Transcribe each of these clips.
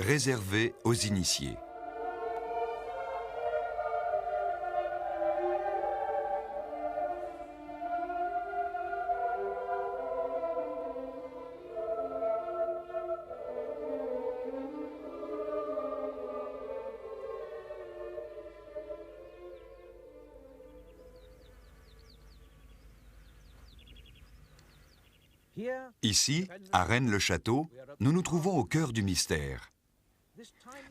réservé aux initiés. Ici, à Rennes-le-Château, nous nous trouvons au cœur du mystère.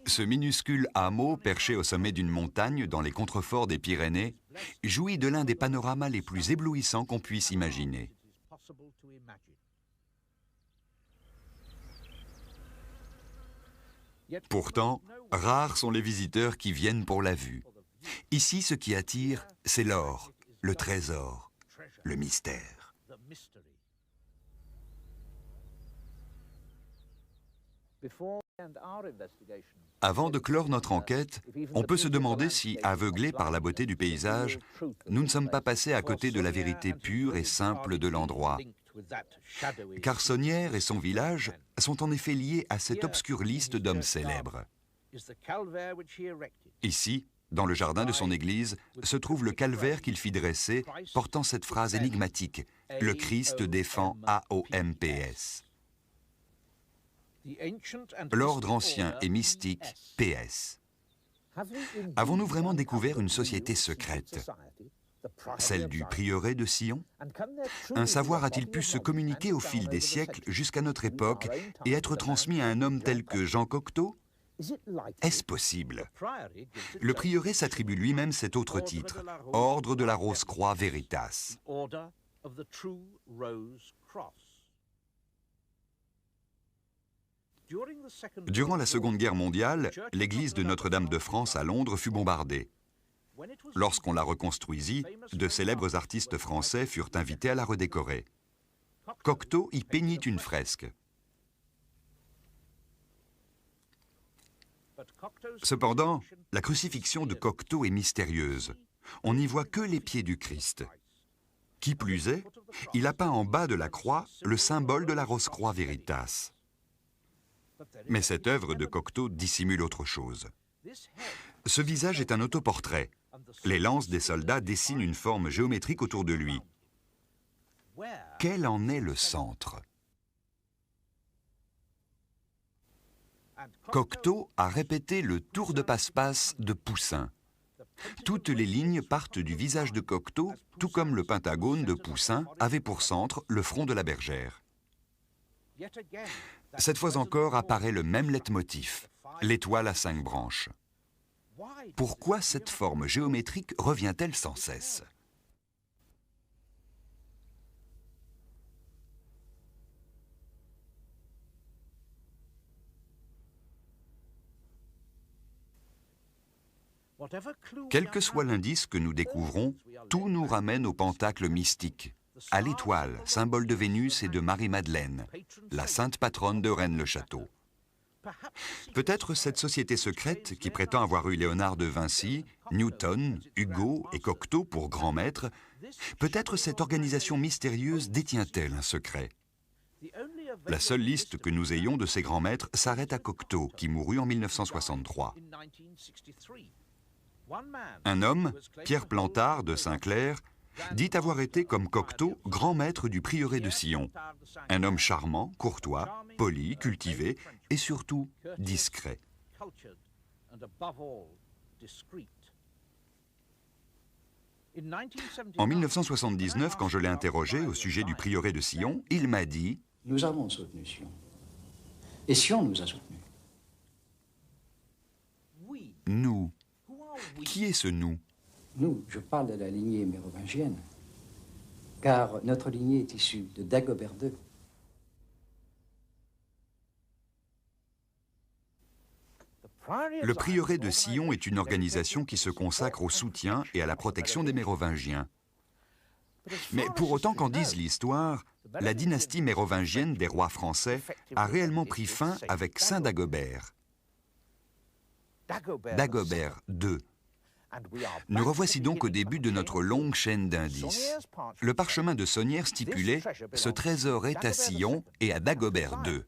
Ce minuscule hameau, perché au sommet d'une montagne dans les contreforts des Pyrénées, jouit de l'un des panoramas les plus éblouissants qu'on puisse imaginer. Pourtant, rares sont les visiteurs qui viennent pour la vue. Ici, ce qui attire, c'est l'or, le trésor, le mystère. Avant de clore notre enquête, on peut se demander si, aveuglés par la beauté du paysage, nous ne sommes pas passés à côté de la vérité pure et simple de l'endroit. Car Sonnières et son village sont en effet liés à cette obscure liste d'hommes célèbres. Ici, dans le jardin de son église, se trouve le calvaire qu'il fit dresser, portant cette phrase énigmatique « Le Christ défend AOMPS ». L'ordre ancien et mystique PS. Avons-nous vraiment découvert une société secrète? Celle du prieuré de Sion? Un savoir a-t-il pu se communiquer au fil des siècles jusqu'à notre époque et être transmis à un homme tel que Jean Cocteau? Est-ce possible? Le prieuré s'attribue lui-même cet autre titre, Ordre de la Rose-Croix Veritas. Durant la Seconde Guerre mondiale, l'église de Notre-Dame de France à Londres fut bombardée. Lorsqu'on la reconstruisit, de célèbres artistes français furent invités à la redécorer. Cocteau y peignit une fresque. Cependant, la crucifixion de Cocteau est mystérieuse. On n'y voit que les pieds du Christ. Qui plus est, il a peint en bas de la croix le symbole de la Rose-Croix Veritas. Mais cette œuvre de Cocteau dissimule autre chose. Ce visage est un autoportrait. Les lances des soldats dessinent une forme géométrique autour de lui. Quel en est le centre? Cocteau a répété le tour de passe-passe de Poussin. Toutes les lignes partent du visage de Cocteau, tout comme le pentagone de Poussin avait pour centre le front de la bergère. Cette fois encore apparaît le même leitmotiv, l'étoile à 5 branches. Pourquoi cette forme géométrique revient-elle sans cesse? Quel que soit l'indice que nous découvrons, tout nous ramène au pentacle mystique, à l'étoile, symbole de Vénus et de Marie-Madeleine, la sainte patronne de Rennes-le-Château. Peut-être cette société secrète qui prétend avoir eu Léonard de Vinci, Newton, Hugo et Cocteau pour grands maîtres, peut-être cette organisation mystérieuse détient-elle un secret? La seule liste que nous ayons de ces grands maîtres s'arrête à Cocteau, qui mourut en 1963. Un homme, Pierre Plantard de Saint-Clair, dit avoir été, comme Cocteau, grand maître du prieuré de Sion. Un homme charmant, courtois, poli, cultivé et surtout discret. En 1979, quand je l'ai interrogé au sujet du prieuré de Sion, il m'a dit « Nous avons soutenu Sion. Et Sion nous a soutenus. » Nous. Qui est ce nous? Nous, je parle de la lignée mérovingienne, car notre lignée est issue de Dagobert II. Le prieuré de Sion est une organisation qui se consacre au soutien et à la protection des Mérovingiens. Mais pour autant qu'en dise l'histoire, la dynastie mérovingienne des rois français a réellement pris fin avec Saint Dagobert. Dagobert II. Nous revoici donc au début de notre longue chaîne d'indices. Le parchemin de Sonnières stipulait « Ce trésor est à Sion et à Dagobert II ».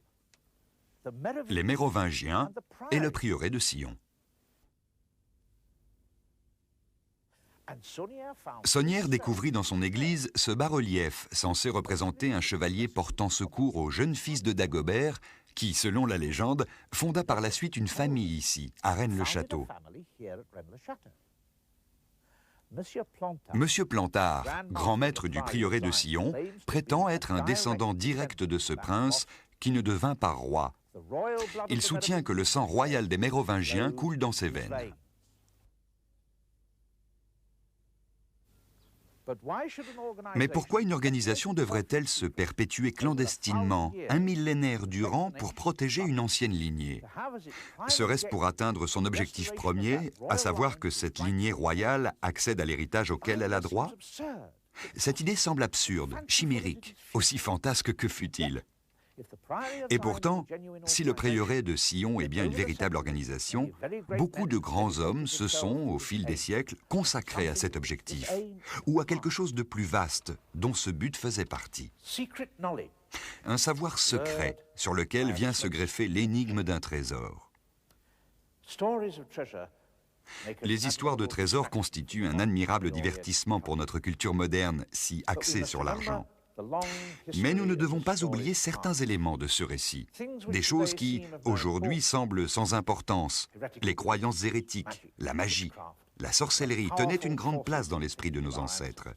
les Mérovingiens et le prieuré de Sion. Saunière découvrit dans son église ce bas-relief censé représenter un chevalier portant secours au jeune fils de Dagobert qui, selon la légende, fonda par la suite une famille ici, à Rennes-le-Château. Monsieur Plantard, grand maître du prieuré de Sion, prétend être un descendant direct de ce prince qui ne devint pas roi. Il soutient que le sang royal des Mérovingiens coule dans ses veines. Mais pourquoi une organisation devrait-elle se perpétuer clandestinement, un millénaire durant, pour protéger une ancienne lignée? Serait-ce pour atteindre son objectif premier, à savoir que cette lignée royale accède à l'héritage auquel elle a droit? Cette idée semble absurde, chimérique, aussi fantasque que futile. Et pourtant, si le prieuré de Sion est bien une véritable organisation, beaucoup de grands hommes se sont, au fil des siècles, consacrés à cet objectif, ou à quelque chose de plus vaste, dont ce but faisait partie. Un savoir secret sur lequel vient se greffer l'énigme d'un trésor. Les histoires de trésors constituent un admirable divertissement pour notre culture moderne, si axée sur l'argent. Mais nous ne devons pas oublier certains éléments de ce récit, des choses qui, aujourd'hui, semblent sans importance. Les croyances hérétiques, la magie, la sorcellerie tenaient une grande place dans l'esprit de nos ancêtres,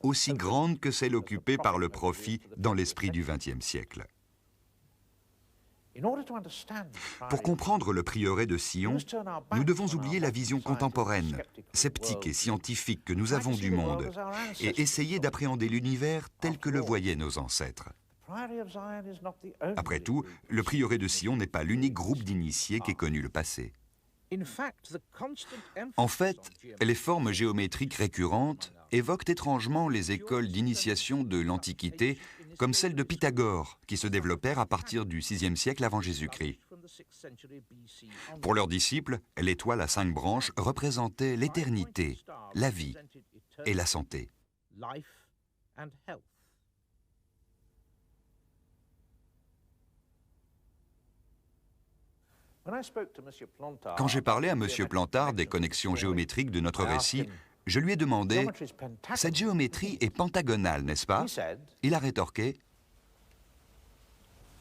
aussi grande que celle occupée par le profit dans l'esprit du XXe siècle. Pour comprendre le prieuré de Sion, nous devons oublier la vision contemporaine, sceptique et scientifique que nous avons du monde et essayer d'appréhender l'univers tel que le voyaient nos ancêtres. Après tout, le prieuré de Sion n'est pas l'unique groupe d'initiés qu'ait connu le passé. En fait, les formes géométriques récurrentes évoquent étrangement les écoles d'initiation de l'Antiquité, comme celle de Pythagore, qui se développèrent à partir du VIe siècle avant Jésus-Christ. Pour leurs disciples, l'étoile à 5 branches représentait l'éternité, la vie et la santé. Quand j'ai parlé à M. Plantard des connexions géométriques de notre récit, je lui ai demandé « Cette géométrie est pentagonale, n'est-ce pas ?» Il a rétorqué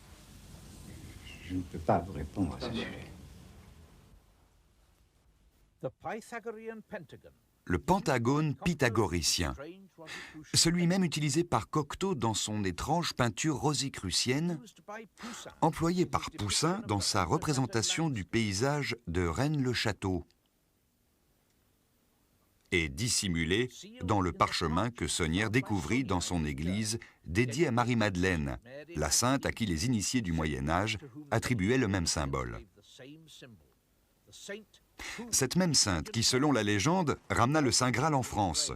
« Je ne peux pas vous répondre à ce sujet. » Le pentagone pythagoricien, celui même utilisé par Cocteau dans son étrange peinture rosicrucienne, employé par Poussin dans sa représentation du paysage de Rennes-le-Château, et dissimulé dans le parchemin que Saunière découvrit dans son église dédiée à Marie-Madeleine, la sainte à qui les initiés du Moyen-Âge attribuaient le même symbole. Cette même sainte qui, selon la légende, ramena le Saint Graal en France.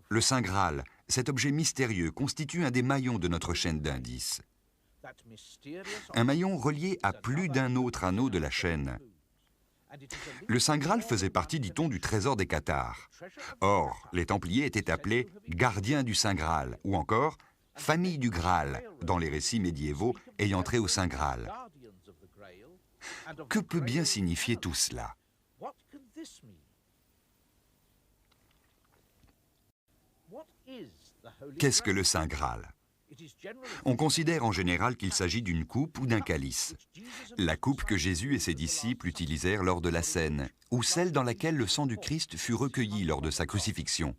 Le Saint Graal, cet objet mystérieux, constitue un des maillons de notre chaîne d'indices. Un maillon relié à plus d'un autre anneau de la chaîne. Le Saint Graal faisait partie, dit-on, du trésor des Cathares. Or, les Templiers étaient appelés gardiens du Saint Graal, ou encore famille du Graal, dans les récits médiévaux ayant trait au Saint Graal. Que peut bien signifier tout cela? Qu'est-ce que le Saint Graal? On considère en général qu'il s'agit d'une coupe ou d'un calice. La coupe que Jésus et ses disciples utilisèrent lors de la scène, ou celle dans laquelle le sang du Christ fut recueilli lors de sa crucifixion.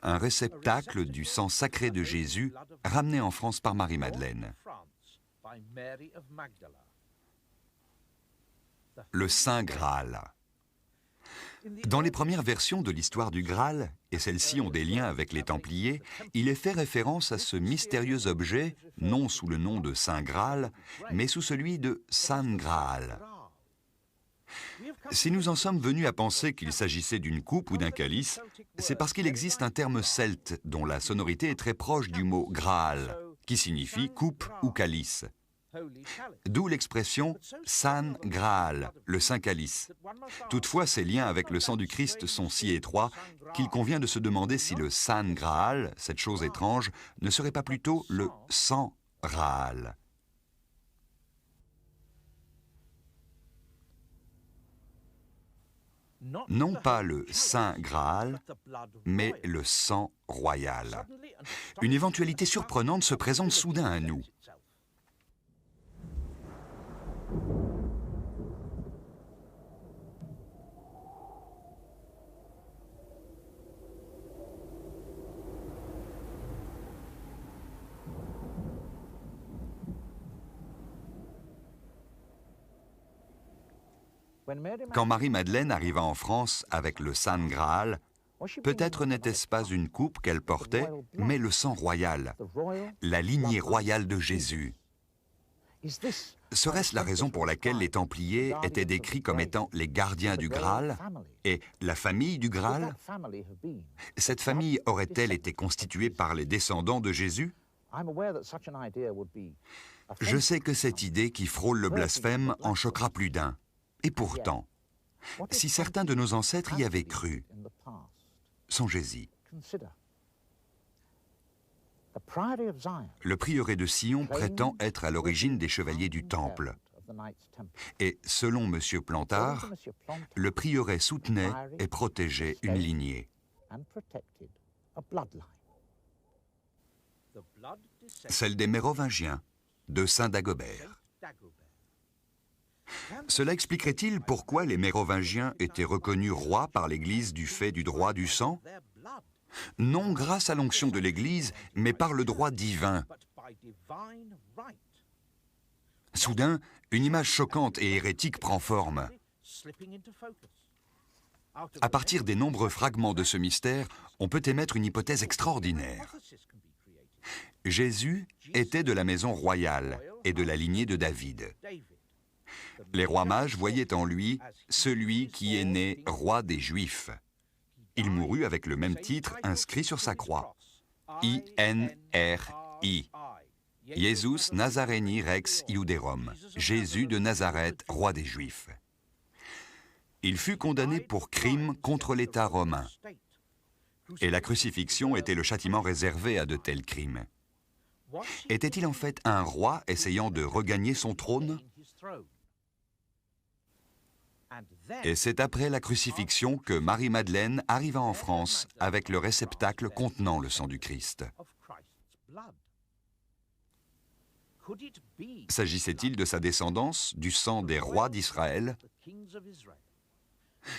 Un réceptacle du sang sacré de Jésus, ramené en France par Marie-Madeleine. Le Saint Graal. Dans les premières versions de l'histoire du Graal, et celles-ci ont des liens avec les Templiers, il est fait référence à ce mystérieux objet, non sous le nom de Saint Graal, mais sous celui de San Graal. Si nous en sommes venus à penser qu'il s'agissait d'une coupe ou d'un calice, c'est parce qu'il existe un terme celte dont la sonorité est très proche du mot Graal, qui signifie coupe ou calice. D'où l'expression « San Graal », le Saint Calice. Toutefois, ces liens avec le sang du Christ sont si étroits qu'il convient de se demander si le San Graal, cette chose étrange, ne serait pas plutôt le sang Graal. Non pas le Saint Graal, mais le sang royal. Une éventualité surprenante se présente soudain à nous. Quand Marie-Madeleine arriva en France avec le Saint Graal, peut-être n'était-ce pas une coupe qu'elle portait, mais le sang royal, la lignée royale de Jésus. Serait-ce la raison pour laquelle les Templiers étaient décrits comme étant les gardiens du Graal et la famille du Graal? Cette famille aurait-elle été constituée par les descendants de Jésus? Je sais que cette idée qui frôle le blasphème en choquera plus d'un. Et pourtant, si certains de nos ancêtres y avaient cru, songez-y. Le prieuré de Sion prétend être à l'origine des chevaliers du Temple. Et selon M. Plantard, le prieuré soutenait et protégeait une lignée. Celle des Mérovingiens, de Saint Dagobert. Cela expliquerait-il pourquoi les Mérovingiens étaient reconnus rois par l'Église du fait du droit du sang? Non grâce à l'onction de l'Église, mais par le droit divin. Soudain, une image choquante et hérétique prend forme. À partir des nombreux fragments de ce mystère, on peut émettre une hypothèse extraordinaire. Jésus était de la maison royale et de la lignée de David. Les rois mages voyaient en lui celui qui est né roi des Juifs. Il mourut avec le même titre inscrit sur sa croix. I-N-R-I. Jesus Nazareni Rex Iuderum. Jésus de Nazareth, roi des Juifs. Il fut condamné pour crime contre l'État romain. Et la crucifixion était le châtiment réservé à de tels crimes. Était-il en fait un roi essayant de regagner son trône? Et c'est après la crucifixion que Marie-Madeleine arriva en France avec le réceptacle contenant le sang du Christ. S'agissait-il de sa descendance, du sang des rois d'Israël?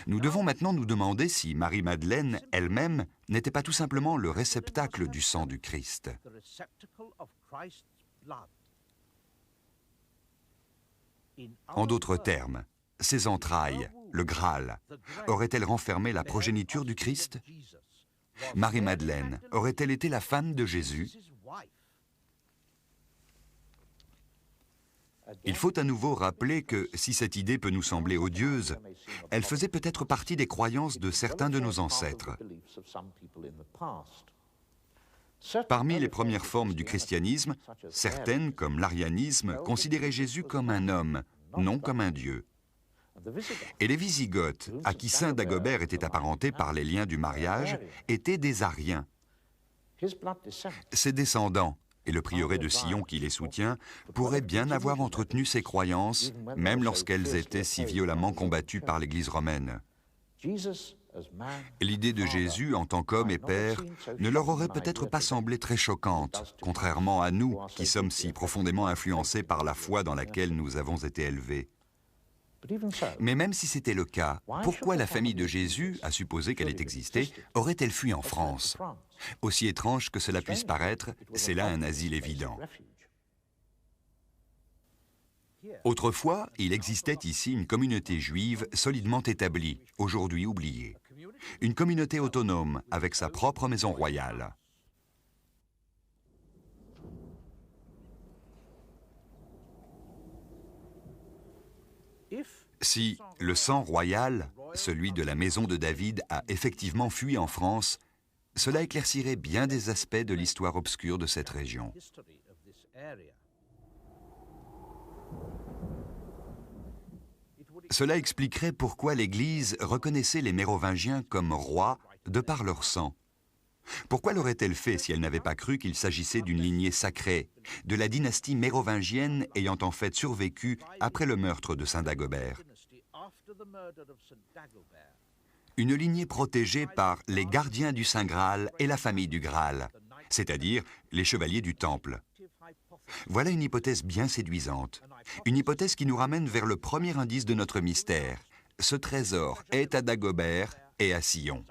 Nous devons maintenant nous demander si Marie-Madeleine elle-même n'était pas tout simplement le réceptacle du sang du Christ. En d'autres termes, ses entrailles, le Graal, auraient-elles renfermé la progéniture du Christ? Marie-Madeleine aurait-elle été la femme de Jésus? Il faut à nouveau rappeler que, si cette idée peut nous sembler odieuse, elle faisait peut-être partie des croyances de certains de nos ancêtres. Parmi les premières formes du christianisme, certaines, comme l'arianisme, considéraient Jésus comme un homme, non comme un dieu. Et les Wisigoths, à qui saint Dagobert était apparenté par les liens du mariage, étaient des Ariens. Ses descendants, et le prieuré de Sion qui les soutient, pourraient bien avoir entretenu ces croyances, même lorsqu'elles étaient si violemment combattues par l'Église romaine. L'idée de Jésus en tant qu'homme et père ne leur aurait peut-être pas semblé très choquante, contrairement à nous qui sommes si profondément influencés par la foi dans laquelle nous avons été élevés. Mais même si c'était le cas, pourquoi la famille de Jésus, à supposer qu'elle ait existé, aurait-elle fui en France? Aussi étrange que cela puisse paraître, c'est là un asile évident. Autrefois, il existait ici une communauté juive solidement établie, aujourd'hui oubliée. Une communauté autonome, avec sa propre maison royale. Si le sang royal, celui de la maison de David, a effectivement fui en France, cela éclaircirait bien des aspects de l'histoire obscure de cette région. Cela expliquerait pourquoi l'Église reconnaissait les Mérovingiens comme rois de par leur sang. Pourquoi l'aurait-elle fait si elle n'avait pas cru qu'il s'agissait d'une lignée sacrée, de la dynastie mérovingienne ayant en fait survécu après le meurtre de saint Dagobert? Une lignée protégée par les gardiens du Saint Graal et la famille du Graal, c'est-à-dire les chevaliers du Temple. Voilà une hypothèse bien séduisante. Une hypothèse qui nous ramène vers le premier indice de notre mystère. Ce trésor est à Dagobert et à Sion.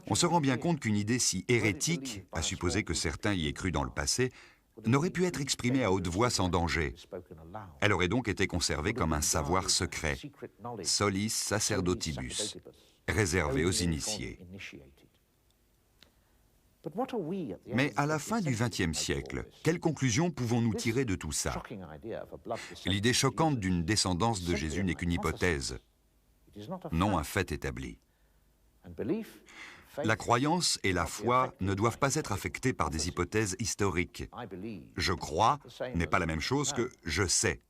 On se rend bien compte qu'une idée si hérétique, à supposer que certains y aient cru dans le passé, n'aurait pu être exprimée à haute voix sans danger. Elle aurait donc été conservée comme un savoir secret, solis sacerdotibus, réservé aux initiés. Mais à la fin du XXe siècle, quelles conclusions pouvons-nous tirer de tout ça? L'idée choquante d'une descendance de Jésus n'est qu'une hypothèse, non un fait établi. La croyance et la foi ne doivent pas être affectées par des hypothèses historiques. Je crois n'est pas la même chose que je sais.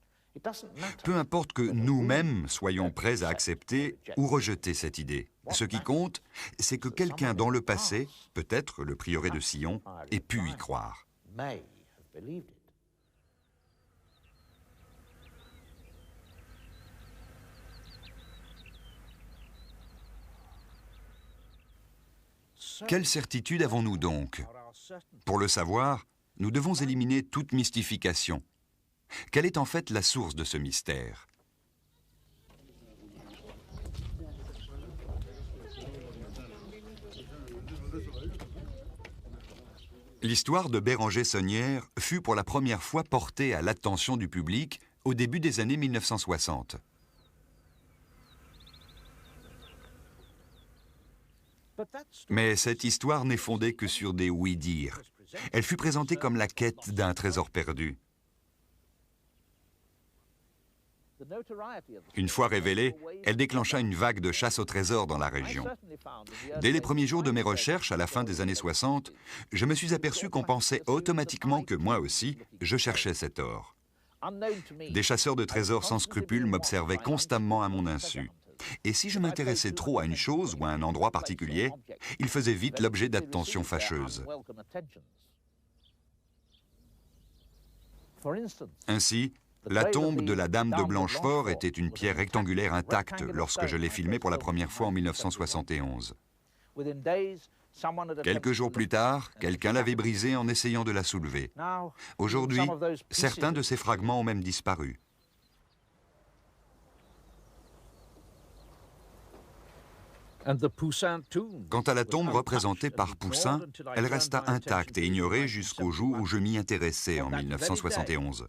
Peu importe que nous-mêmes soyons prêts à accepter ou rejeter cette idée. Ce qui compte, c'est que quelqu'un dans le passé, peut-être le prieuré de Sion, ait pu y croire. Quelle certitude avons-nous donc? Pour le savoir, nous devons éliminer toute mystification. Quelle est en fait la source de ce mystère? L'histoire de Béranger Saunière fut pour la première fois portée à l'attention du public au début des années 1960. Mais cette histoire n'est fondée que sur des oui-dire. Elle fut présentée comme la quête d'un trésor perdu. Une fois révélée, elle déclencha une vague de chasse au trésor dans la région. Dès les premiers jours de mes recherches, à la fin des années 60, je me suis aperçu qu'on pensait automatiquement que moi aussi, je cherchais cet or. Des chasseurs de trésors sans scrupules m'observaient constamment à mon insu. Et si je m'intéressais trop à une chose ou à un endroit particulier, ils faisaient vite l'objet d'attentions fâcheuses. Ainsi, la tombe de la Dame de Blanchefort était une pierre rectangulaire intacte lorsque je l'ai filmée pour la première fois en 1971. Quelques jours plus tard, quelqu'un l'avait brisée en essayant de la soulever. Aujourd'hui, certains de ces fragments ont même disparu. Quant à la tombe représentée par Poussin, elle resta intacte et ignorée jusqu'au jour où je m'y intéressais en 1971.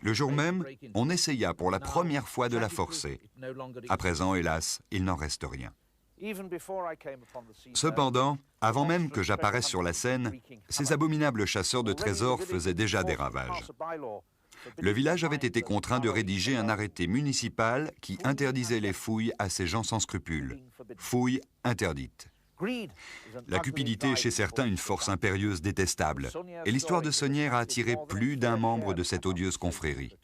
Le jour même, on essaya pour la première fois de la forcer. À présent, hélas, il n'en reste rien. Cependant, avant même que j'apparaisse sur la scène, ces abominables chasseurs de trésors faisaient déjà des ravages. Le village avait été contraint de rédiger un arrêté municipal qui interdisait les fouilles à ces gens sans scrupules. Fouilles interdites. La cupidité est chez certains une force impérieuse détestable, et l'histoire de Saunière a attiré plus d'un membre de cette odieuse confrérie.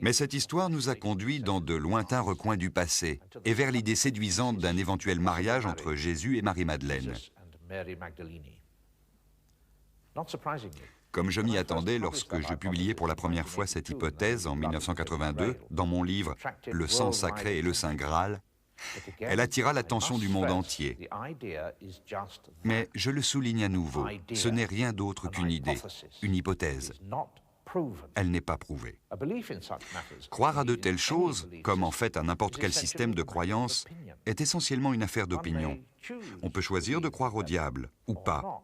Mais cette histoire nous a conduits dans de lointains recoins du passé et vers l'idée séduisante d'un éventuel mariage entre Jésus et Marie-Madeleine. Comme je m'y attendais lorsque je publiais pour la première fois cette hypothèse en 1982 dans mon livre « Le sang sacré et le Saint Graal », elle attira l'attention du monde entier. Mais je le souligne à nouveau, ce n'est rien d'autre qu'une idée, une hypothèse. Elle n'est pas prouvée. Croire à de telles choses, comme en fait à n'importe quel système de croyance, est essentiellement une affaire d'opinion. On peut choisir de croire au diable, ou pas.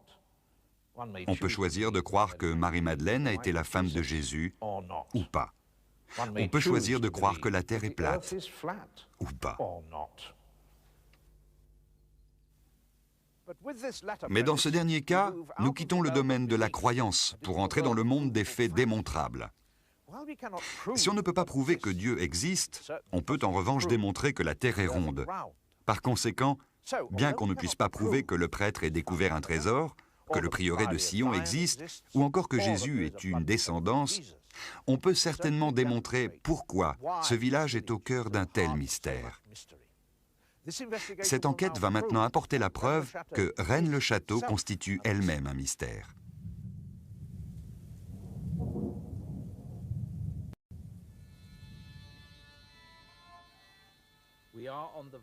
On peut choisir de croire que Marie-Madeleine a été la femme de Jésus, ou pas. On peut choisir de croire que la Terre est plate, ou pas. Mais dans ce dernier cas, nous quittons le domaine de la croyance pour entrer dans le monde des faits démontrables. Si on ne peut pas prouver que Dieu existe, on peut en revanche démontrer que la Terre est ronde. Par conséquent, bien qu'on ne puisse pas prouver que le prêtre ait découvert un trésor, que le prieuré de Sion existe, ou encore que Jésus est une descendance, on peut certainement démontrer pourquoi ce village est au cœur d'un tel mystère. Cette enquête va maintenant apporter la preuve que Rennes-le-Château constitue elle-même un mystère.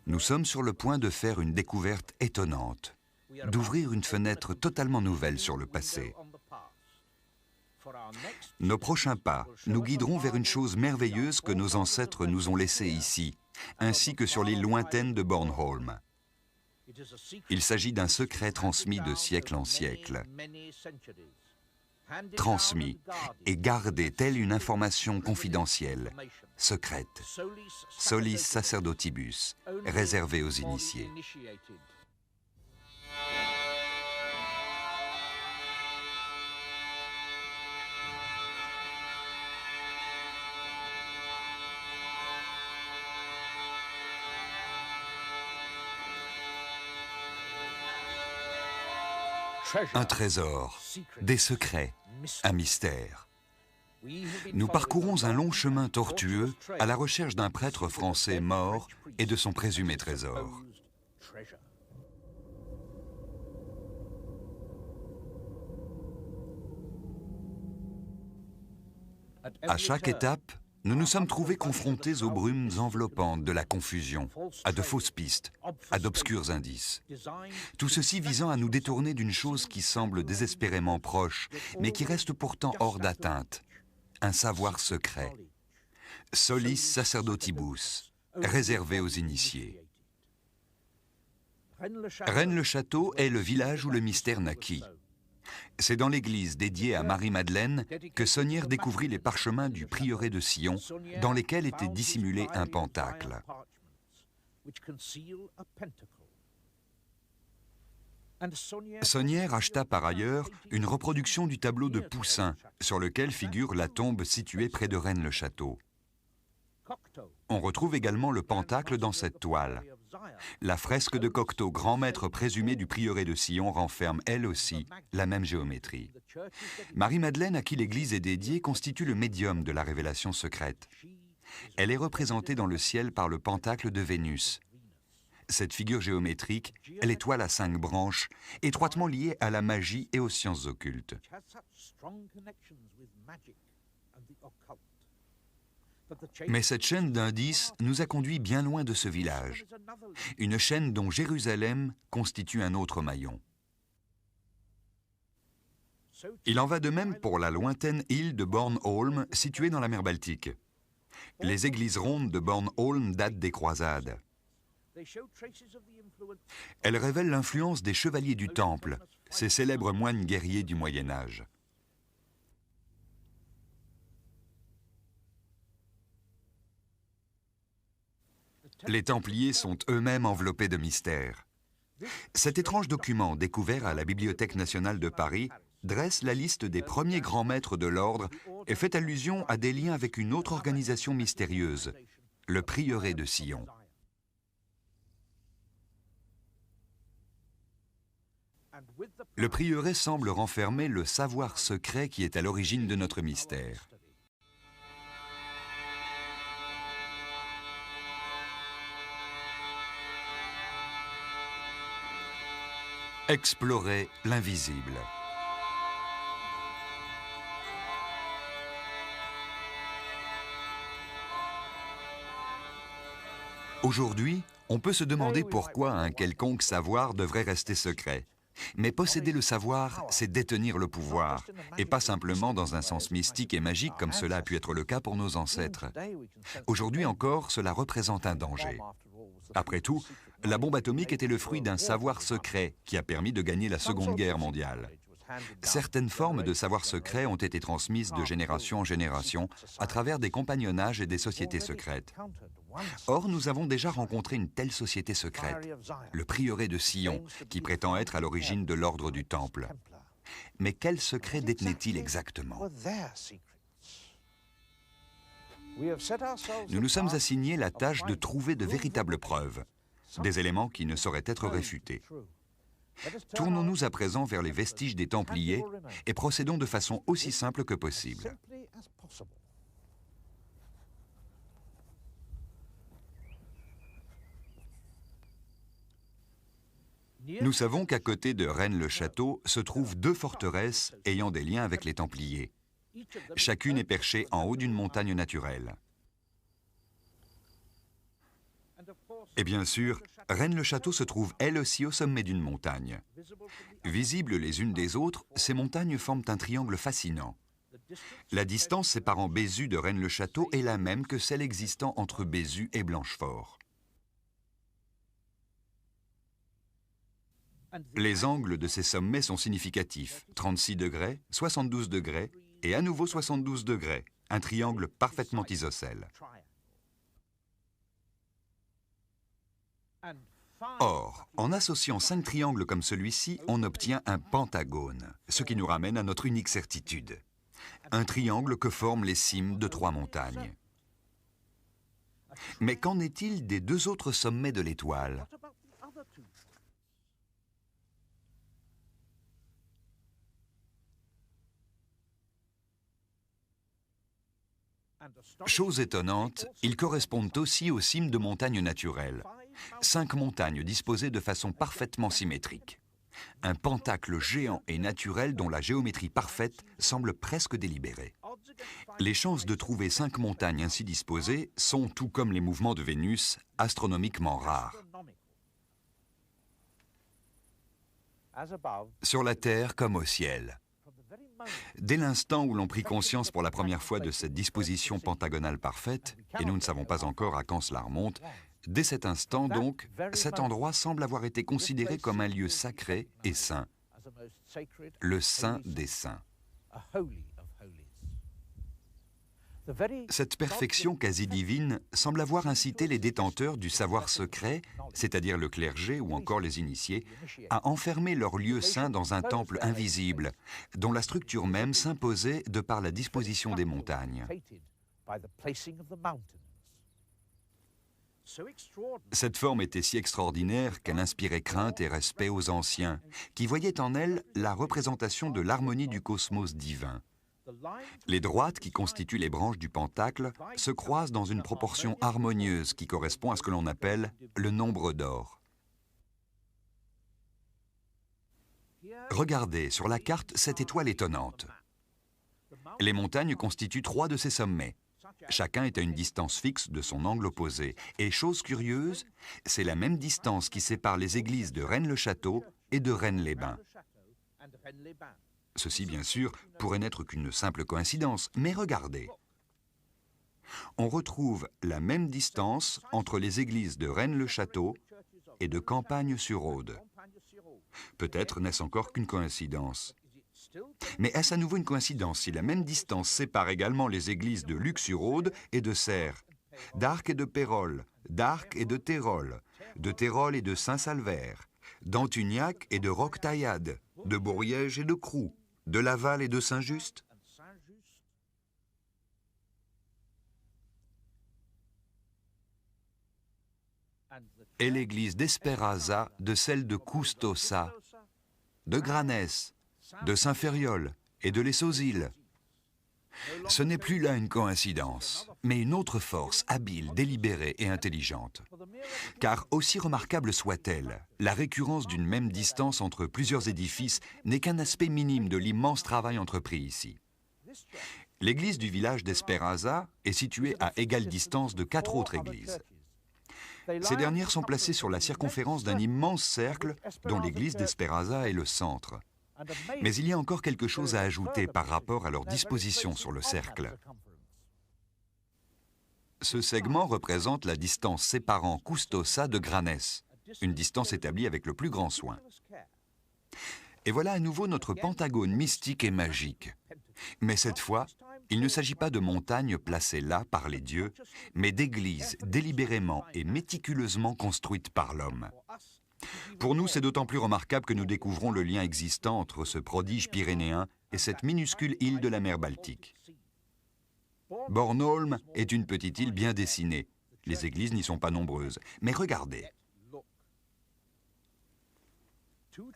Nous sommes sur le point de faire une découverte étonnante, d'ouvrir une fenêtre totalement nouvelle sur le passé. Nos prochains pas nous guideront vers une chose merveilleuse que nos ancêtres nous ont laissée ici, ainsi que sur l'île lointaine de Bornholm. Il s'agit d'un secret transmis de siècle en siècle. Transmis et gardé telle une information confidentielle, secrète, solis sacerdotibus, réservée aux initiés. Un trésor, des secrets, un mystère. Nous parcourons un long chemin tortueux à la recherche d'un prêtre français mort et de son présumé trésor. À chaque étape, nous nous sommes trouvés confrontés aux brumes enveloppantes de la confusion, à de fausses pistes, à d'obscurs indices. Tout ceci visant à nous détourner d'une chose qui semble désespérément proche, mais qui reste pourtant hors d'atteinte, un savoir secret. Solis sacerdotibus, réservé aux initiés. Rennes-le-Château est le village où le mystère naquit. C'est dans l'église dédiée à Marie-Madeleine que Sonnière découvrit les parchemins du prieuré de Sion, dans lesquels était dissimulé un pentacle. Sonnière acheta par ailleurs une reproduction du tableau de Poussin, sur lequel figure la tombe située près de Rennes-le-Château. On retrouve également le pentacle dans cette toile. La fresque de Cocteau, grand maître présumé du prieuré de Sion, renferme elle aussi la même géométrie. Marie-Madeleine, à qui l'église est dédiée, constitue le médium de la révélation secrète. Elle est représentée dans le ciel par le pentacle de Vénus. Cette figure géométrique, l'étoile à 5 branches, étroitement liée à la magie et aux sciences occultes. Mais cette chaîne d'indices nous a conduits bien loin de ce village. Une chaîne dont Jérusalem constitue un autre maillon. Il en va de même pour la lointaine île de Bornholm, située dans la mer Baltique. Les églises rondes de Bornholm datent des croisades. Elles révèlent l'influence des chevaliers du Temple, ces célèbres moines guerriers du Moyen-Âge. Les Templiers sont eux-mêmes enveloppés de mystères. Cet étrange document, découvert à la Bibliothèque nationale de Paris, dresse la liste des premiers grands maîtres de l'ordre et fait allusion à des liens avec une autre organisation mystérieuse, le prieuré de Sion. Le prieuré semble renfermer le savoir secret qui est à l'origine de notre mystère. Explorer l'invisible. Aujourd'hui, on peut se demander pourquoi un quelconque savoir devrait rester secret. Mais posséder le savoir, c'est détenir le pouvoir, et pas simplement dans un sens mystique et magique comme cela a pu être le cas pour nos ancêtres. Aujourd'hui encore, cela représente un danger. Après tout, la bombe atomique était le fruit d'un savoir secret qui a permis de gagner la Seconde Guerre mondiale. Certaines formes de savoir secret ont été transmises de génération en génération à travers des compagnonnages et des sociétés secrètes. Or, nous avons déjà rencontré une telle société secrète, le prieuré de Sion, qui prétend être à l'origine de l'ordre du Temple. Mais quel secret détenait-il exactement ? Nous nous sommes assignés la tâche de trouver de véritables preuves, des éléments qui ne sauraient être réfutés. Tournons-nous à présent vers les vestiges des Templiers et procédons de façon aussi simple que possible. Nous savons qu'à côté de Rennes-le-Château se trouvent 2 forteresses ayant des liens avec les Templiers. Chacune est perchée en haut d'une montagne naturelle. Et bien sûr, Rennes-le-Château se trouve elle aussi au sommet d'une montagne. Visibles les unes des autres, ces montagnes forment un triangle fascinant. La distance séparant Bézu de Rennes-le-Château est la même que celle existant entre Bézu et Blanchefort. Les angles de ces sommets sont significatifs, 36 degrés, 72 degrés et à nouveau 72 degrés, un triangle parfaitement isocèle. Or, en associant 5 triangles comme celui-ci, on obtient un pentagone, ce qui nous ramène à notre unique certitude. Un triangle que forment les cimes de 3 montagnes. Mais qu'en est-il des 2 autres sommets de l'étoile ? Chose étonnante, ils correspondent aussi aux cimes de montagnes naturelles. 5 montagnes disposées de façon parfaitement symétrique. Un pentacle géant et naturel dont la géométrie parfaite semble presque délibérée. Les chances de trouver 5 montagnes ainsi disposées sont, tout comme les mouvements de Vénus, astronomiquement rares. Sur la Terre comme au ciel. Dès l'instant où l'on prit conscience pour la première fois de cette disposition pentagonale parfaite, et nous ne savons pas encore à quand cela remonte, dès cet instant donc, cet endroit semble avoir été considéré comme un lieu sacré et saint, le saint des saints. Cette perfection quasi divine semble avoir incité les détenteurs du savoir secret, c'est-à-dire le clergé ou encore les initiés, à enfermer leur lieu saint dans un temple invisible, dont la structure même s'imposait de par la disposition des montagnes. Cette forme était si extraordinaire qu'elle inspirait crainte et respect aux anciens, qui voyaient en elle la représentation de l'harmonie du cosmos divin. Les droites qui constituent les branches du pentacle se croisent dans une proportion harmonieuse qui correspond à ce que l'on appelle le nombre d'or. Regardez sur la carte cette étoile étonnante. Les montagnes constituent 3 de ces sommets. Chacun est à une distance fixe de son angle opposé. Et chose curieuse, c'est la même distance qui sépare les églises de Rennes-le-Château et de Rennes-les-Bains. Ceci, bien sûr, pourrait n'être qu'une simple coïncidence, mais regardez. On retrouve la même distance entre les églises de Rennes-le-Château et de Campagne-sur-Aude. Peut-être n'est-ce encore qu'une coïncidence. Mais est-ce à nouveau une coïncidence si la même distance sépare également les églises de Luc-sur-Aude et de Serres, d'Arc et de Pérol, d'Arc et de Terol et de Saint-Salvaire, d'Antuniac et de Roquetaillade, de Bouriège et de Croux, de Laval et de Saint-Just? Et l'église d'Esperaza de celle de Custosa, de Granès, de Saint-Ferriol et de Les Sausilles. Ce n'est plus là une coïncidence, mais une autre force habile, délibérée et intelligente. Car aussi remarquable soit-elle, la récurrence d'une même distance entre plusieurs édifices n'est qu'un aspect minime de l'immense travail entrepris ici. L'église du village d'Esperaza est située à égale distance de 4 autres églises. Ces dernières sont placées sur la circonférence d'un immense cercle dont l'église d'Esperaza est le centre. Mais il y a encore quelque chose à ajouter par rapport à leur disposition sur le cercle. Ce segment représente la distance séparant Custosa de Granès, une distance établie avec le plus grand soin. Et voilà à nouveau notre pentagone mystique et magique. Mais cette fois, il ne s'agit pas de montagnes placées là par les dieux, mais d'églises délibérément et méticuleusement construites par l'homme. Pour nous, c'est d'autant plus remarquable que nous découvrons le lien existant entre ce prodige pyrénéen et cette minuscule île de la mer Baltique. Bornholm est une petite île bien dessinée. Les églises n'y sont pas nombreuses. Mais regardez.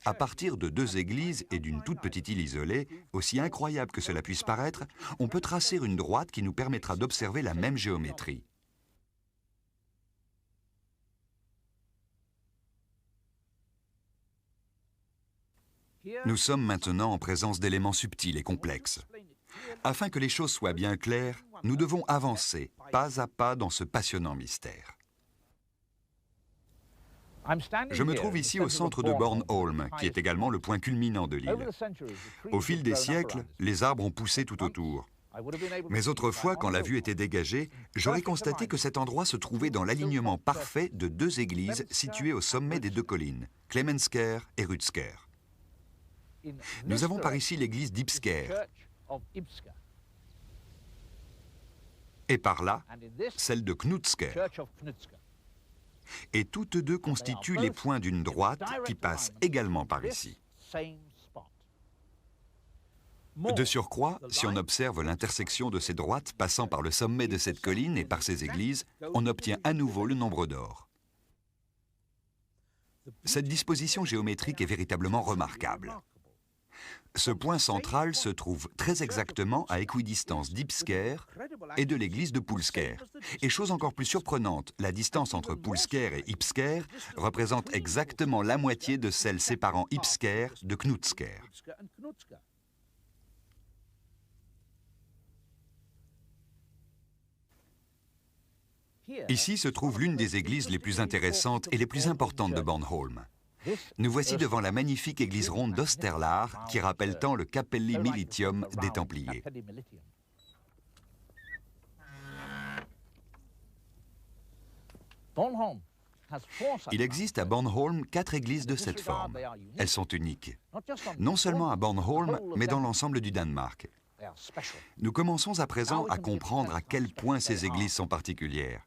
À partir de 2 églises et d'une toute petite île isolée, aussi incroyable que cela puisse paraître, on peut tracer une droite qui nous permettra d'observer la même géométrie. Nous sommes maintenant en présence d'éléments subtils et complexes. Afin que les choses soient bien claires, nous devons avancer pas à pas dans ce passionnant mystère. Je me trouve ici au centre de Bornholm, qui est également le point culminant de l'île. Au fil des siècles, les arbres ont poussé tout autour. Mais autrefois, quand la vue était dégagée, j'aurais constaté que cet endroit se trouvait dans l'alignement parfait de deux églises situées au sommet des deux collines, Clemensker et Rudsker. Nous avons par ici l'église d'Ibsker, et par là, celle de Knutsker. Et toutes deux constituent les points d'une droite qui passe également par ici. De surcroît, si on observe l'intersection de ces droites passant par le sommet de cette colline et par ces églises, on obtient à nouveau le nombre d'or. Cette disposition géométrique est véritablement remarquable. Ce point central se trouve très exactement à équidistance d'Ibsker et de l'église de Poulsker. Et chose encore plus surprenante, la distance entre Poulsker et Ibsker représente exactement la moitié de celle séparant Ibsker de Knutsker. Ici se trouve l'une des églises les plus intéressantes et les plus importantes de Bornholm. Nous voici devant la magnifique église ronde d'Osterlar qui rappelle tant le Capelli Militium des Templiers. Il existe à Bornholm 4 églises de cette forme. Elles sont uniques, non seulement à Bornholm, mais dans l'ensemble du Danemark. Nous commençons à présent à comprendre à quel point ces églises sont particulières.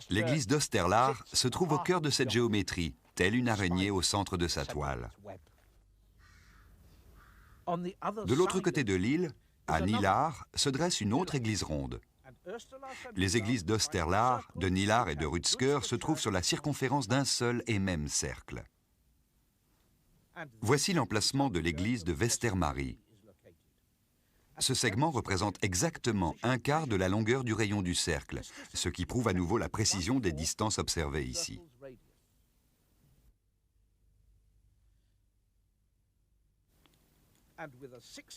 L'église d'Osterlar se trouve au cœur de cette géométrie, telle une araignée au centre de sa toile. De l'autre côté de l'île, à Nilar, se dresse une autre église ronde. Les églises d'Osterlar, de Nilar et de Rudsker se trouvent sur la circonférence d'un seul et même cercle. Voici l'emplacement de l'église de Vestermarie. Ce segment représente exactement un quart de la longueur du rayon du cercle, ce qui prouve à nouveau la précision des distances observées ici.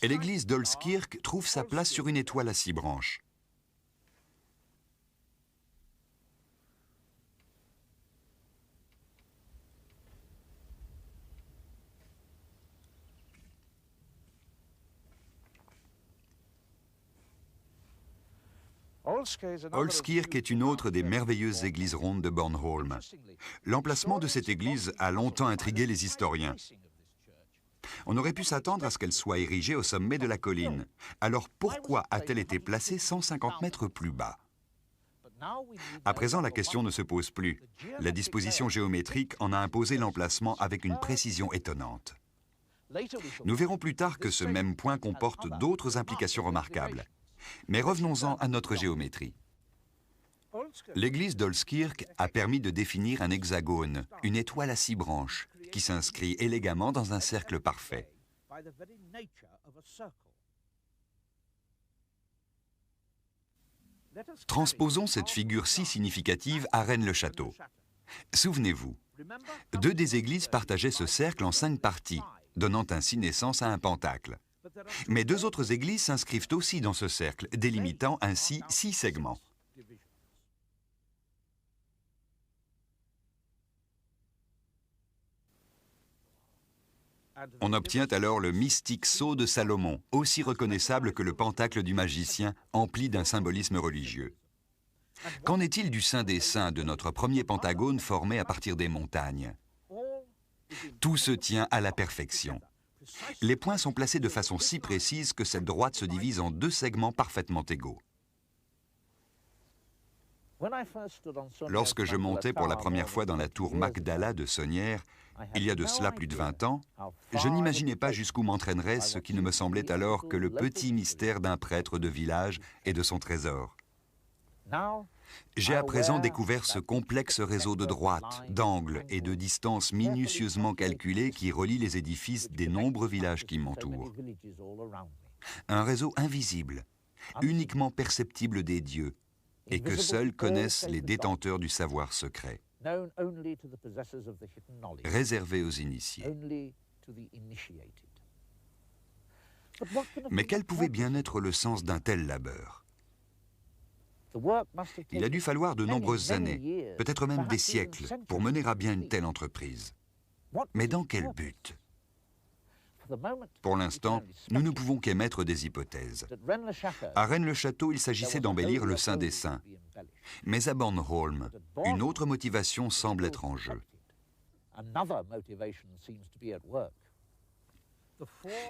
Et l'église d'Olskirk trouve sa place sur une étoile à 6 branches. Olskirk est une autre des merveilleuses églises rondes de Bornholm. L'emplacement de cette église a longtemps intrigué les historiens. On aurait pu s'attendre à ce qu'elle soit érigée au sommet de la colline. Alors pourquoi a-t-elle été placée 150 mètres plus bas? À présent, la question ne se pose plus. La disposition géométrique en a imposé l'emplacement avec une précision étonnante. Nous verrons plus tard que ce même point comporte d'autres implications remarquables. Mais revenons-en à notre géométrie. L'église d'Olskirk a permis de définir un hexagone, une étoile à 6 branches, qui s'inscrit élégamment dans un cercle parfait. Transposons cette figure si significative à Rennes-le-Château. Souvenez-vous, 2 des églises partageaient ce cercle en 5 parties, donnant ainsi naissance à un pentacle. Mais 2 autres églises s'inscrivent aussi dans ce cercle, délimitant ainsi 6 segments. On obtient alors le mystique sceau de Salomon, aussi reconnaissable que le pentacle du magicien, empli d'un symbolisme religieux. Qu'en est-il du Saint des Saints de notre premier pentagone formé à partir des montagnes? Tout se tient à la perfection. Les points sont placés de façon si précise que cette droite se divise en 2 segments parfaitement égaux. Lorsque je montais pour la première fois dans la tour Magdala de Sonnières, il y a de cela plus de 20 ans, je n'imaginais pas jusqu'où m'entraînerait ce qui ne me semblait alors que le petit mystère d'un prêtre de village et de son trésor. J'ai à présent découvert ce complexe réseau de droites, d'angles et de distances minutieusement calculées qui relient les édifices des nombreux villages qui m'entourent. Un réseau invisible, uniquement perceptible des dieux, et que seuls connaissent les détenteurs du savoir secret, réservé aux initiés. Mais quel pouvait bien être le sens d'un tel labeur? Il a dû falloir de nombreuses années, peut-être même des siècles, pour mener à bien une telle entreprise. Mais dans quel but? Pour l'instant, nous ne pouvons qu'émettre des hypothèses. À Rennes-le-Château, il s'agissait d'embellir le Saint des Saints. Mais à Bornholm, une autre motivation semble être en jeu.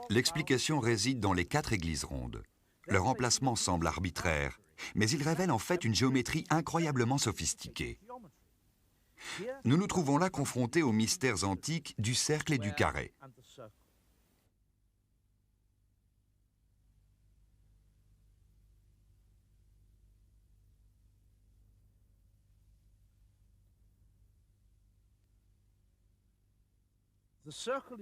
L'explication réside dans les 4 églises rondes. Leur emplacement semble arbitraire, mais il révèle en fait une géométrie incroyablement sophistiquée. Nous nous trouvons là confrontés aux mystères antiques du cercle et du carré.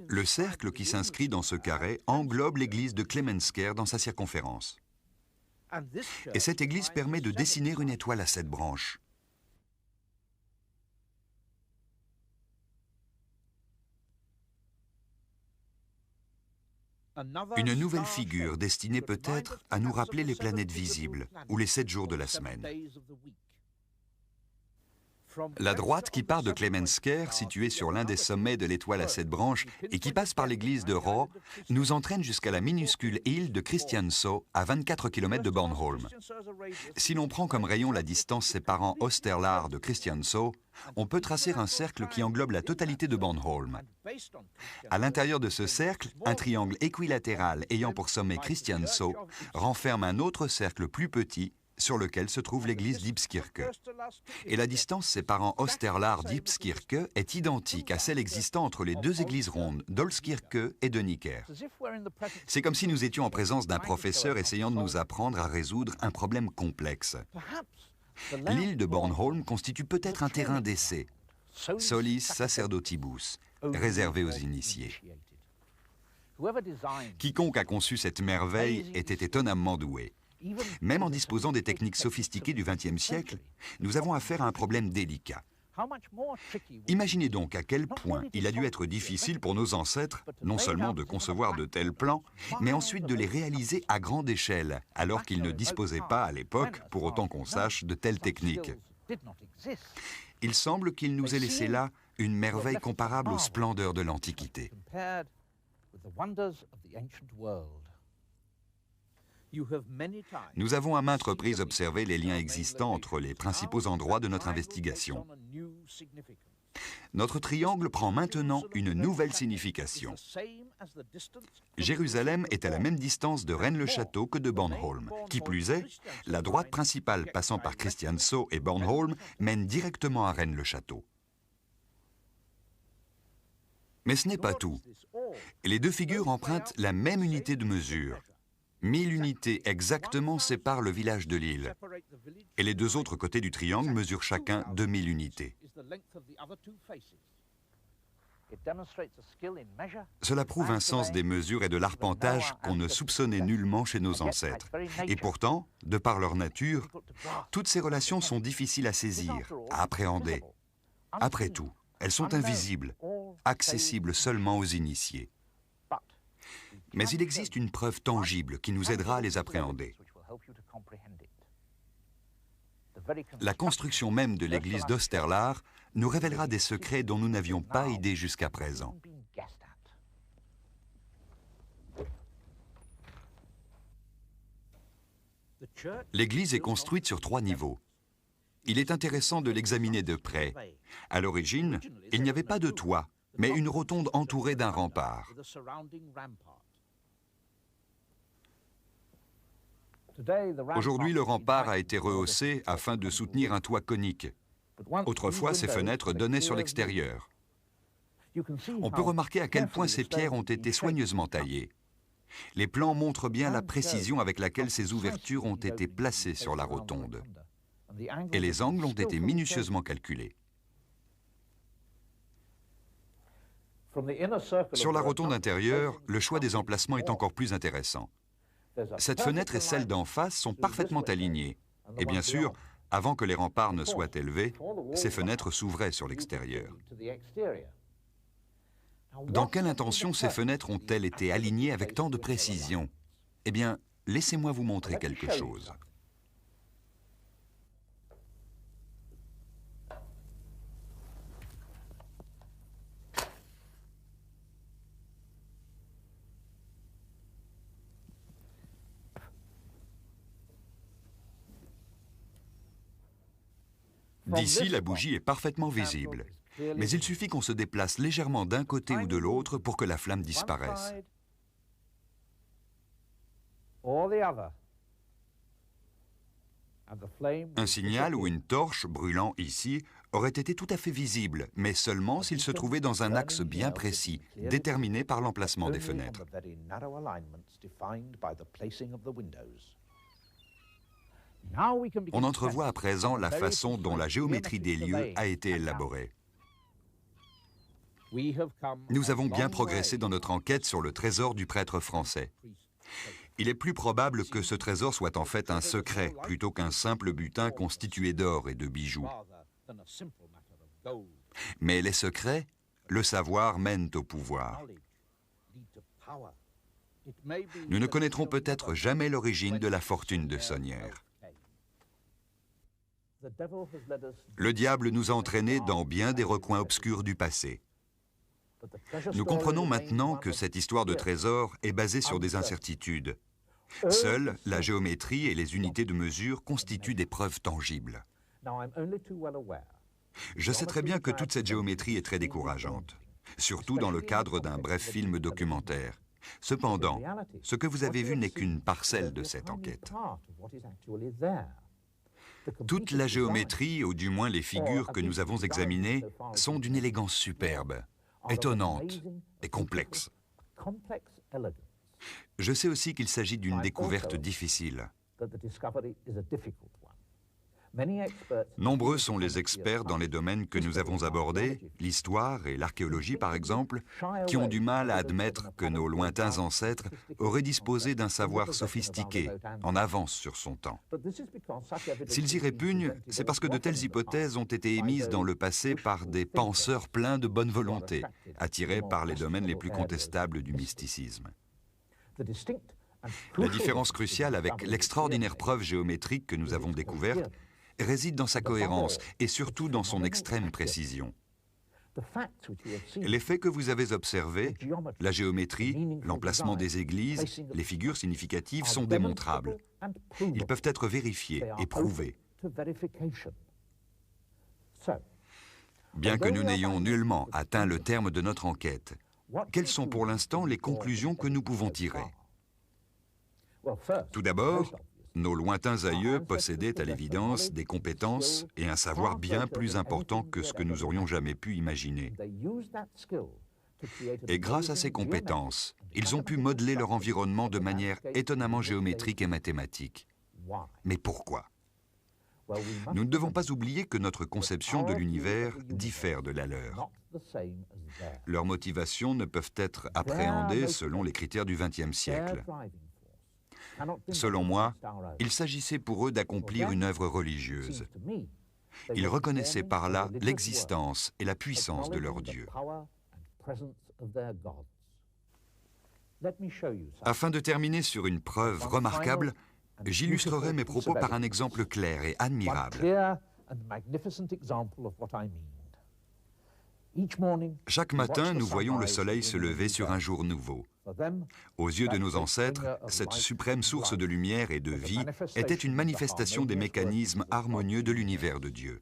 Le cercle qui s'inscrit dans ce carré englobe l'église de Clemensker dans sa circonférence. Et cette église permet de dessiner une étoile à 7 branches. Une nouvelle figure destinée peut-être à nous rappeler les planètes visibles ou les 7 jours de la semaine. La droite qui part de Clemensker, située sur l'un des sommets de l'étoile à 7 branches et qui passe par l'église de Rå, nous entraîne jusqu'à la minuscule île de Christiansø, à 24 km de Bornholm. Si l'on prend comme rayon la distance séparant Osterlar de Christiansø, on peut tracer un cercle qui englobe la totalité de Bornholm. À l'intérieur de ce cercle, un triangle équilatéral ayant pour sommet Christiansø renferme un autre cercle plus petit, sur lequel se trouve l'église d'Ibskirke. Et la distance séparant Osterlar d'Ibskirke est identique à celle existant entre les 2 églises rondes d'Olskirke et de Nikker. C'est comme si nous étions en présence d'un professeur essayant de nous apprendre à résoudre un problème complexe. L'île de Bornholm constitue peut-être un terrain d'essai, solis sacerdotibus, réservé aux initiés. Quiconque a conçu cette merveille était étonnamment doué. Même en disposant des techniques sophistiquées du XXe siècle, nous avons affaire à un problème délicat. Imaginez donc à quel point il a dû être difficile pour nos ancêtres, non seulement de concevoir de tels plans, mais ensuite de les réaliser à grande échelle, alors qu'ils ne disposaient pas à l'époque, pour autant qu'on sache, de telles techniques. Il semble qu'il nous ait laissé là une merveille comparable aux splendeurs de l'Antiquité. Nous avons à maintes reprises observé les liens existants entre les principaux endroits de notre investigation. Notre triangle prend maintenant une nouvelle signification. Jérusalem est à la même distance de Rennes-le-Château que de Bornholm. Qui plus est, la droite principale passant par Christiansø et Bornholm mène directement à Rennes-le-Château. Mais ce n'est pas tout. Les 2 figures empruntent la même unité de mesure. 1000 unités exactement séparent le village de l'île. Et les 2 autres côtés du triangle mesurent chacun 2000 unités. Cela prouve un sens des mesures et de l'arpentage qu'on ne soupçonnait nullement chez nos ancêtres. Et pourtant, de par leur nature, toutes ces relations sont difficiles à saisir, à appréhender. Après tout, elles sont invisibles, accessibles seulement aux initiés. Mais il existe une preuve tangible qui nous aidera à les appréhender. La construction même de l'église d'Osterlar nous révélera des secrets dont nous n'avions pas idée jusqu'à présent. L'église est construite sur 3 niveaux. Il est intéressant de l'examiner de près. À l'origine, il n'y avait pas de toit, mais une rotonde entourée d'un rempart. Aujourd'hui, le rempart a été rehaussé afin de soutenir un toit conique. Autrefois, ces fenêtres donnaient sur l'extérieur. On peut remarquer à quel point ces pierres ont été soigneusement taillées. Les plans montrent bien la précision avec laquelle ces ouvertures ont été placées sur la rotonde. Et les angles ont été minutieusement calculés. Sur la rotonde intérieure, le choix des emplacements est encore plus intéressant. Cette fenêtre et celle d'en face sont parfaitement alignées. Et bien sûr, avant que les remparts ne soient élevés, ces fenêtres s'ouvraient sur l'extérieur. Dans quelle intention ces fenêtres ont-elles été alignées avec tant de précision? Eh bien, laissez-moi vous montrer quelque chose. D'ici, la bougie est parfaitement visible. Mais il suffit qu'on se déplace légèrement d'un côté ou de l'autre pour que la flamme disparaisse. Un signal ou une torche brûlant ici aurait été tout à fait visible, mais seulement s'il se trouvait dans un axe bien précis, déterminé par l'emplacement des fenêtres. On entrevoit à présent la façon dont la géométrie des lieux a été élaborée. Nous avons bien progressé dans notre enquête sur le trésor du prêtre français. Il est plus probable que ce trésor soit en fait un secret, plutôt qu'un simple butin constitué d'or et de bijoux. Mais les secrets, le savoir mènent au pouvoir. Nous ne connaîtrons peut-être jamais l'origine de la fortune de Sonnières. Le diable nous a entraînés dans bien des recoins obscurs du passé. Nous comprenons maintenant que cette histoire de trésor est basée sur des incertitudes. Seule la géométrie et les unités de mesure constituent des preuves tangibles. Je sais très bien que toute cette géométrie est très décourageante, surtout dans le cadre d'un bref film documentaire. Cependant, ce que vous avez vu n'est qu'une parcelle de cette enquête. Toute la géométrie, ou du moins les figures que nous avons examinées, sont d'une élégance superbe, étonnante et complexe. Je sais aussi qu'il s'agit d'une découverte difficile. Nombreux sont les experts dans les domaines que nous avons abordés, l'histoire et l'archéologie par exemple, qui ont du mal à admettre que nos lointains ancêtres auraient disposé d'un savoir sophistiqué, en avance sur son temps. S'ils y répugnent, c'est parce que de telles hypothèses ont été émises dans le passé par des penseurs pleins de bonne volonté, attirés par les domaines les plus contestables du mysticisme. La différence cruciale avec l'extraordinaire preuve géométrique que nous avons découverte réside dans sa cohérence et surtout dans son extrême précision. Les faits que vous avez observés, la géométrie, l'emplacement des églises, les figures significatives sont démontrables. Ils peuvent être vérifiés et prouvés. Bien que nous n'ayons nullement atteint le terme de notre enquête, quelles sont pour l'instant les conclusions que nous pouvons tirer? Tout d'abord, nos lointains aïeux possédaient à l'évidence des compétences et un savoir bien plus important que ce que nous aurions jamais pu imaginer. Et grâce à ces compétences, ils ont pu modeler leur environnement de manière étonnamment géométrique et mathématique. Mais pourquoi? Nous ne devons pas oublier que notre conception de l'univers diffère de la leur. Leurs motivations ne peuvent être appréhendées selon les critères du XXe siècle. Selon moi, il s'agissait pour eux d'accomplir une œuvre religieuse. Ils reconnaissaient par là l'existence et la puissance de leur Dieu. Afin de terminer sur une preuve remarquable, j'illustrerai mes propos par un exemple clair et admirable. Chaque matin, nous voyons le soleil se lever sur un jour nouveau. Aux yeux de nos ancêtres, cette suprême source de lumière et de vie était une manifestation des mécanismes harmonieux de l'univers de Dieu.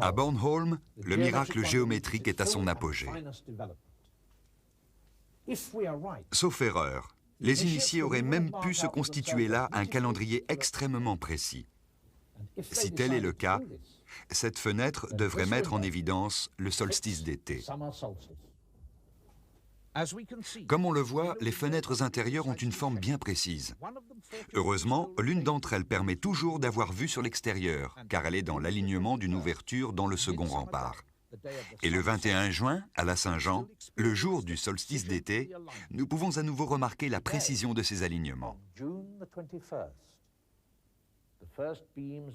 À Bornholm, le miracle géométrique est à son apogée. Sauf erreur, les initiés auraient même pu se constituer là un calendrier extrêmement précis. Si tel est le cas, cette fenêtre devrait mettre en évidence le solstice d'été. Comme on le voit, les fenêtres intérieures ont une forme bien précise. Heureusement, l'une d'entre elles permet toujours d'avoir vue sur l'extérieur, car elle est dans l'alignement d'une ouverture dans le second rempart. Et le 21 juin, à la Saint-Jean, le jour du solstice d'été, nous pouvons à nouveau remarquer la précision de ces alignements.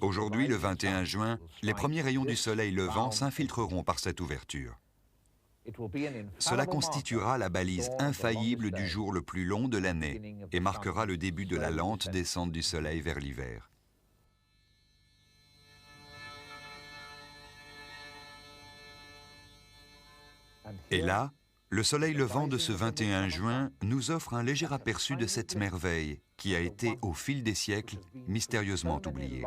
Aujourd'hui, le 21 juin, les premiers rayons du soleil levant s'infiltreront par cette ouverture. Cela constituera la balise infaillible du jour le plus long de l'année et marquera le début de la lente descente du soleil vers l'hiver. Et là, Le soleil levant de ce 21 juin nous offre un léger aperçu de cette merveille qui a été, au fil des siècles, mystérieusement oubliée.